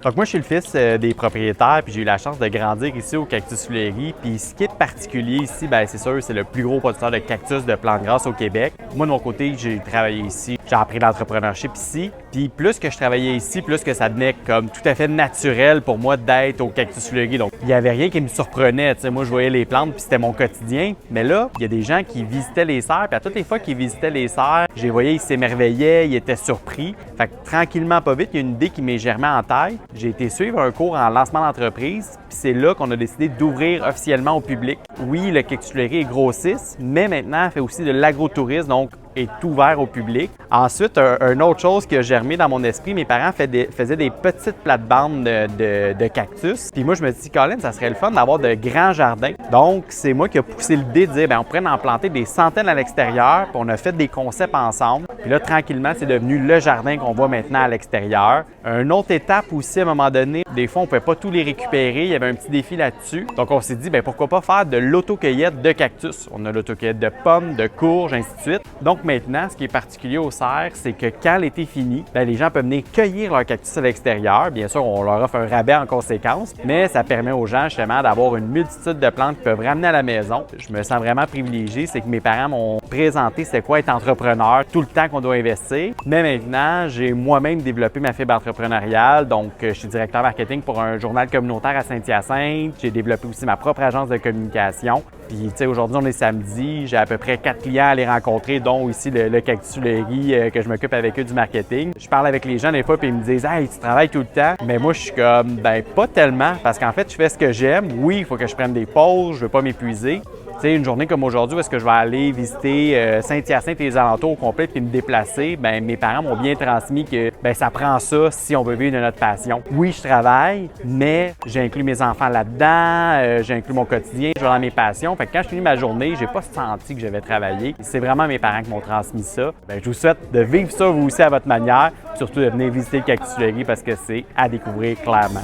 Donc moi, je suis le fils des propriétaires, puis j'ai eu la chance de grandir ici au Cactus Fleury. Puis ce qui est particulier ici, bien c'est sûr, c'est le plus gros producteur de cactus de plantes grasses au Québec. Moi, de mon côté, j'ai travaillé ici, j'ai appris l'entrepreneurship ici. Puis plus que je travaillais ici, plus que ça devenait comme tout à fait naturel pour moi d'être au Cactus Fleury. Donc il n'y avait rien qui me surprenait. Tu sais, moi, je voyais les plantes, puis c'était mon quotidien. Mais là, il y a des gens qui visitaient les serres, puis à toutes les fois qu'ils visitaient les serres, je les voyais, ils s'émerveillaient, ils étaient surpris. Fait que tranquillement, pas vite, il y a une idée qui m'est germée en tête. J'ai été suivre un cours en lancement d'entreprise, puis c'est là qu'on a décidé d'ouvrir officiellement au public. Oui, le Cactus Fleury est grossiste, mais maintenant, il fait aussi de l'agrotourisme, donc est ouvert au public. Ensuite, une autre chose qui a germé dans mon esprit, mes parents faisaient des petites plates-bandes de cactus. Puis moi, je me suis dit, Colin, ça serait le fun d'avoir de grands jardins. Donc, c'est moi qui ai poussé l'idée de dire, bien, on pourrait en planter des centaines à l'extérieur, puis on a fait des concepts ensemble. Puis là, tranquillement, c'est devenu le jardin qu'on voit maintenant à l'extérieur. Une autre étape aussi, à un moment donné, des fois, on ne pouvait pas tous les récupérer. Il y avait un petit défi là-dessus. Donc, on s'est dit, bien, pourquoi pas faire de l'autocueillette de cactus. On a l'autocueillette de pommes, de courges, ainsi de suite. Donc, maintenant, ce qui est particulier aux serres, c'est que quand l'été finit, bien, les gens peuvent venir cueillir leur cactus à l'extérieur. Bien sûr, on leur offre un rabais en conséquence, mais ça permet aux gens justement d'avoir une multitude de plantes qu'ils peuvent ramener à la maison. Je me sens vraiment privilégié, c'est que mes parents m'ont présenté c'est quoi être entrepreneur, tout le temps qu'on doit investir. Mais maintenant, j'ai moi-même développé ma fibre entrepreneuriale, donc je suis directeur marketing pour un journal communautaire à Saint-Hyacinthe. J'ai développé aussi ma propre agence de communication. Puis, tu sais, aujourd'hui, on est samedi, j'ai à peu près 4 clients à aller rencontrer, dont ici le Cactus Fleury, que je m'occupe avec eux du marketing. Je parle avec les gens des fois, puis ils me disent « Hey, tu travailles tout le temps? » Mais moi, je suis comme « Ben, pas tellement, parce qu'en fait, je fais ce que j'aime. Oui, il faut que je prenne des pauses, je veux pas m'épuiser. » Tu sais, une journée comme aujourd'hui, où est-ce que je vais aller visiter Saint-Hyacinthe et les alentours au complet puis me déplacer, bien, mes parents m'ont bien transmis que bien, ça prend ça si on veut vivre de notre passion. Oui, je travaille, mais j'inclus mes enfants là-dedans, j'inclus mon quotidien, je vais dans mes passions. Fait que quand je finis ma journée, j'ai pas senti que j'avais travaillé. C'est vraiment mes parents qui m'ont transmis ça. Bien, je vous souhaite de vivre ça vous aussi à votre manière, puis surtout de venir visiter le Cactus Fleury parce que c'est à découvrir clairement.